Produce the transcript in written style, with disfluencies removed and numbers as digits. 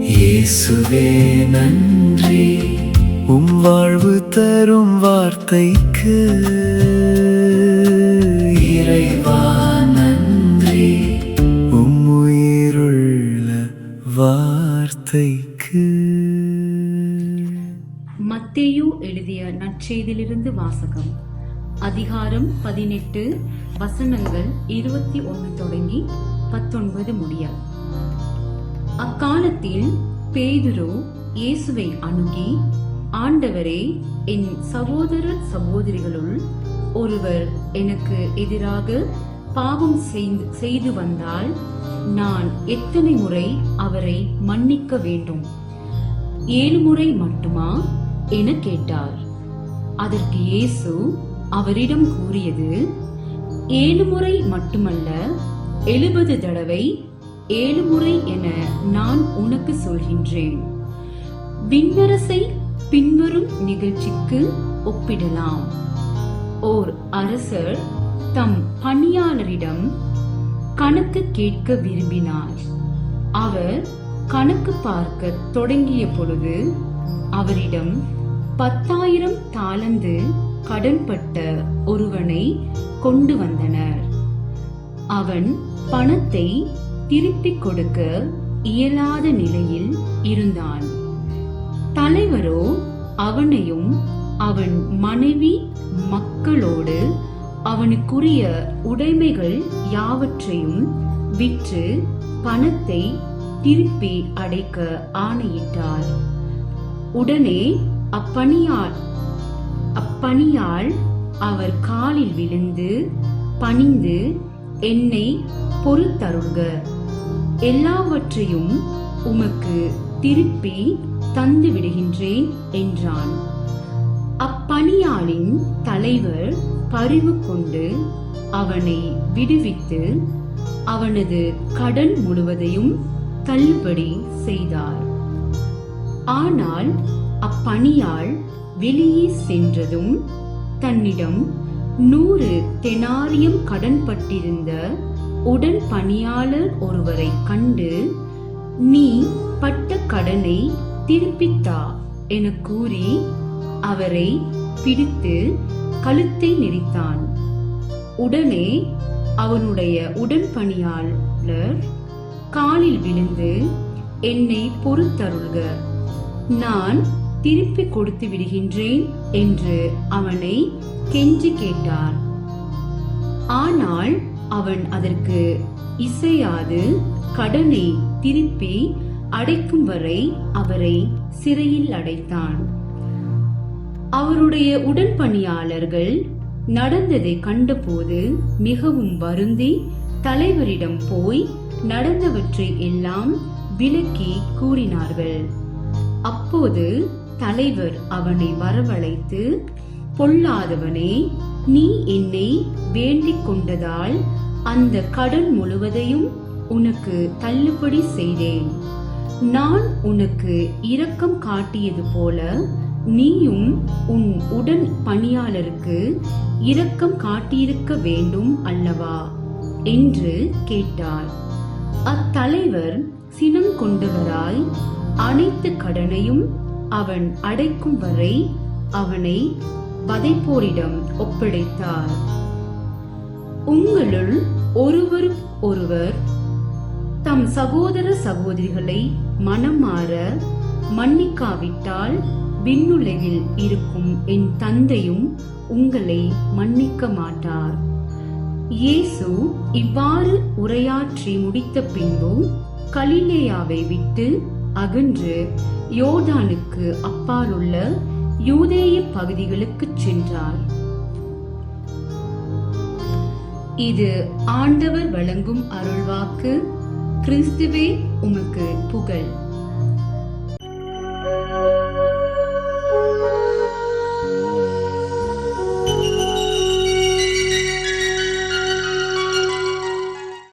இயேசுவே நன்றி, வாழ்வு தரும் வார்த்தைக்கு. இறைவா நன்றி, உயிருள்ள வார்த்தைக்கு. மத்தேயு எழுதிய நற்செய்தியிலிருந்து வாசகம். அதிகாரம் 18, வசனங்கள் 21 தொடங்கி 19 முடிய. அக்காலத்தில் பேதுரு இயேசுவை அணுகி, ஆண்டவரே, என் சகோதர சகோதரிகளுள் ஒருவர் எனக்கு எதிராக பாவம் செய்து வந்தால் நான் எத்தனை முறை அவரை மன்னிக்க வேண்டும்? 7 முறை மட்டுமா என கேட்டார். அதற்கு இயேசு அவரிடம் கூறியது, 7 முறை மட்டுமல்ல, 70 தடவை 7 முறை என நான் உனக்கு சொல்கின்றேன். விண்ணரசை பின்வரும் நிகழ்ச்சிக்கு ஒப்பிடலாம். ஓர் அரசர் தம் பணியாளரிடம் கணக்கு கேட்க விரும்பினார். அவர் கணக்கு பார்க்க தொடங்கிய பொழுது அவரிடம் 10,000 தாலந்து கடன்பட்ட ஒருவனை கொண்டு வந்தனர். அவன் பணத்தை திருப்பிக் கொடுக்க இயலாத நிலையில் இருந்தான். தலைவரோ அவனையும் அவன் மனைவி மக்களோடு அவனுக்குரிய உடைமைகள் யாவற்றையும் விற்று பணத்தை திருப்பி அடைக்க ஆணையிட்டார். உடனே அப்பணியாள் அவர் காலில் விழுந்து பணிந்து, என்னை பொறுத்தருள்க, எல்லாவற்றையும் உமக்கு திருப்பி தந்து விடுகின்றேன் என்றான். அப்பணியாளின் தலைவர் பரிவு கொண்டு அவனை விடுவித்து அவனது கடன் முழுவதையும் தள்ளுபடி செய்தார். ஆனால் அப்பணியாள் வெளியே சென்றதும் தன்னிடம் 100 தெனாரியம் கடன்பட்டிருந்த உடன் பணியாளர் ஒருவரை கண்டு, நீ பட்ட கடனை திருப்பித்தா என கூறி அவரை பிடித்து கழுத்தை நெரித்தான். உடனே அவனுடைய உடன் பணியாளர் காலில் விழுந்து, என்னை பொறுத்தருள்க, நான் திருப்பி கொடுத்து விடுகின்றேன் என்று அவனை கெஞ்சி கேட்டார். ஆனால் அவன் அதற்கு இசையாது கடனை திருப்பி அடைக்கும் வரை அவரை சிறையில் அடைத்தான். அவருடைய உடன் பணியாளர்கள் நடந்ததை கண்டபோது மிகவும் வருந்தி தலைவரிடம் போய் நடந்தவற்றை எல்லாம் விளக்கி கூறினார்கள். அப்போது தலைவர் அவனை வரவழைத்து, பொல்லாதவனே, நீ என்னை வேண்டிக் கொண்டதால் அந்த கடன் முழுவதையும் உனக்கு தள்ளுபடி செய்தேன். நான் உனக்கு இரக்கம் காட்டியது போல நீயும் உன் உடன் பணியாளருக்கு இரக்கம் காட்டியிருக்க வேண்டும் அல்லவா என்று கேட்டார். அத்தலைவர் சினம் கொண்டவராய் அனைத்து கடனையும் அவன் அடைக்கும் வரை அவனை வதைப்போரிடம் ஒப்படைத்தார். உங்களுள் ஒருவர் தம் சகோதர சகோதரிகளை மனமாற மன்னிக்காவிட்டால் விண்ணுலகில் இருக்கும் என் தந்தையும் உங்களை மன்னிக்க மாட்டார். இயேசு இவ்வாறு உரையாற்றி முடித்த பின்பு கலிலேயாவை விட்டு அகன்று யோர்தானுக்கு அப்பாலுள்ள யூதேய பகுதிகளுக்கு சென்றார். இது ஆண்டவர் வழங்கும் அருள்வாக்கு. கிறிஸ்துவே உமக்கு புகழ்.